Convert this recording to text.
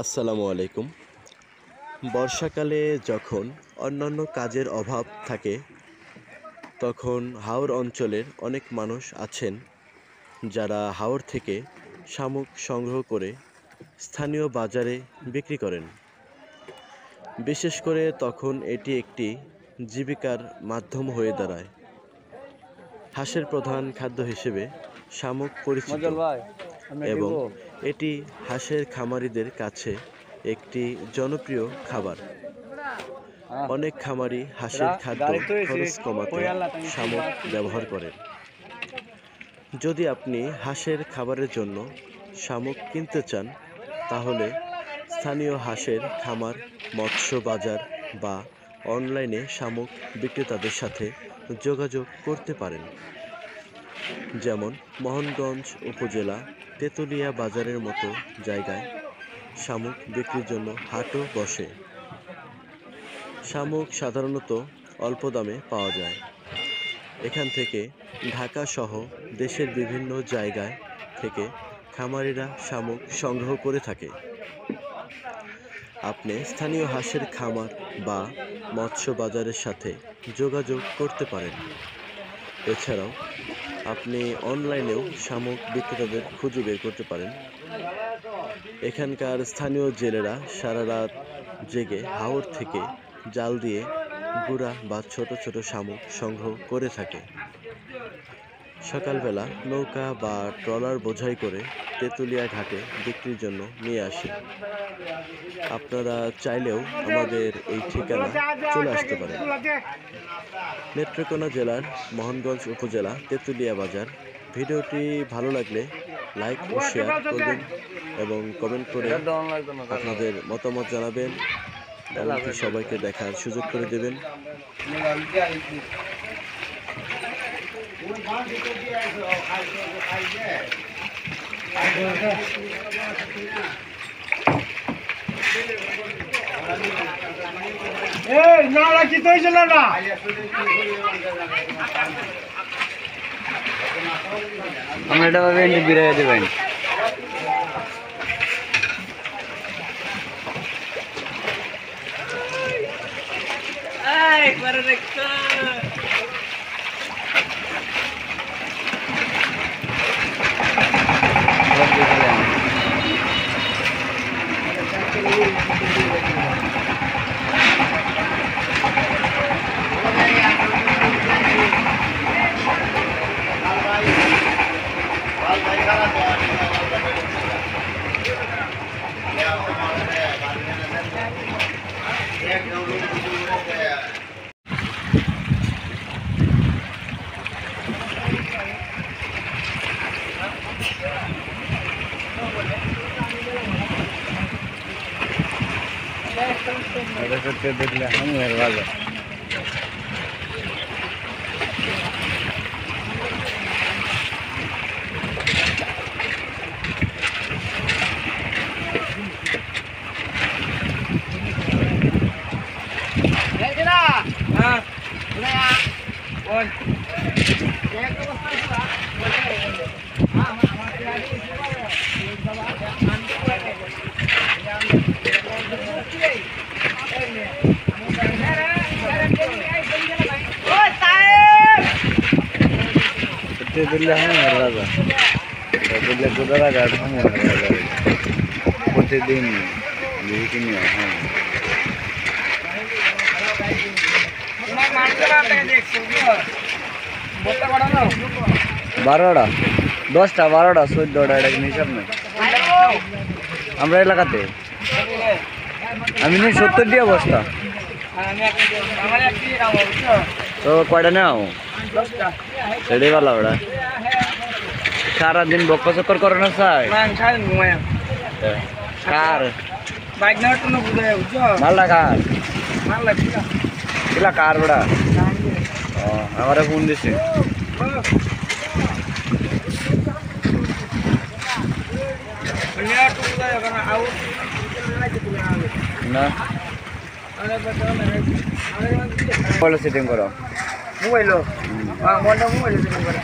আসসালামু আলাইকুম। বর্ষাকালে যখন অন্যান্য কাজের অভাব থাকে, তখন হাওর অঞ্চলের অনেক মানুষ আছেন যারা হাওর থেকে শামুক সংগ্রহ করে স্থানীয় বাজারে বিক্রি করেন। বিশেষ করে তখন এটি একটি জীবিকার মাধ্যম হয়ে দাঁড়ায়। হাঁসের প্রধান খাদ্য হিসেবে শামুক পরিচিত এবং এটি হাঁসের খামারিদের কাছে একটি জনপ্রিয় খাবার। অনেক খামারি হাঁসের খাদ্য খরচ কমাতে শামুক ব্যবহার করেন। যদি আপনি হাঁসের খাবারের জন্য শামুক কিনতে চান, তাহলে স্থানীয় হাঁসের খামার, মৎস্য বাজার বা অনলাইনে শামুক বিক্রেতাদের সাথে যোগাযোগ করতে পারেন। যেমন মোহনগঞ্জ উপজেলা তেঁতুলিয়া বাজারের মতো জায়গায় শামুক বিক্রির জন্য হাটও বসে। শামুক সাধারণত অল্প দামে পাওয়া যায়। এখান থেকে ঢাকা সহ দেশের বিভিন্ন জায়গায় থেকে খামারিরা শামুক সংগ্রহ করে থাকে। আপনি স্থানীয় হাঁসের খামার বা মৎস্য বাজারের সাথে যোগাযোগ করতে পারেন। এছাড়াও আপনি অনলাইনেও শামুক বিক্রেতাদের খুঁজে বের করতে পারেন। এখানকার স্থানীয় জেলেরা সারা রাত জেগে হাওর থেকে জাল দিয়ে গুঁড়া বা ছোট ছোট শামুক সংগ্রহ করে থাকে। সকালবেলা নৌকা বা ট্রলার বোঝাই করে তেঁতুলিয়া ঘাটে বিক্রির জন্য নিয়ে আসে। আপনারা চাইলেও আমাদের এই ঠিকানা চলে আসতে পারেন। নেত্রকোনা জেলার মোহনগঞ্জ উপজেলা তেঁতুলিয়া বাজার। ভিডিওটি ভালো লাগলে লাইক ও শেয়ার করবেন এবং কমেন্ট করে আপনাদের মতামত জানাবেন। এমনকি সবাইকে দেখার সুযোগ করে দেবেন। আমরা এটা ভাবে বিরাই দেবেন। দেখলে আমি ভালো दिल्ली हम हरवाजा दिल्ली गुदरा घाट हम हरवाजा प्रतिदिन लेकिन हाँ 12টা 10টা 12টা 14টা এটা হিসাব নেই আমরা এলাকাতে আমি নিই 70 দিয়ে বস্তা তো কয়টা নাও সেটাই ভালো ওরা সারাদিন বক্কা চক্কর করে না চাই কার মালটা কার কিলা কার ওরা ও আমারে ফোন দিছে না মোবাইল সেটিং করো মোবাইল মোবাইল সেটিং করো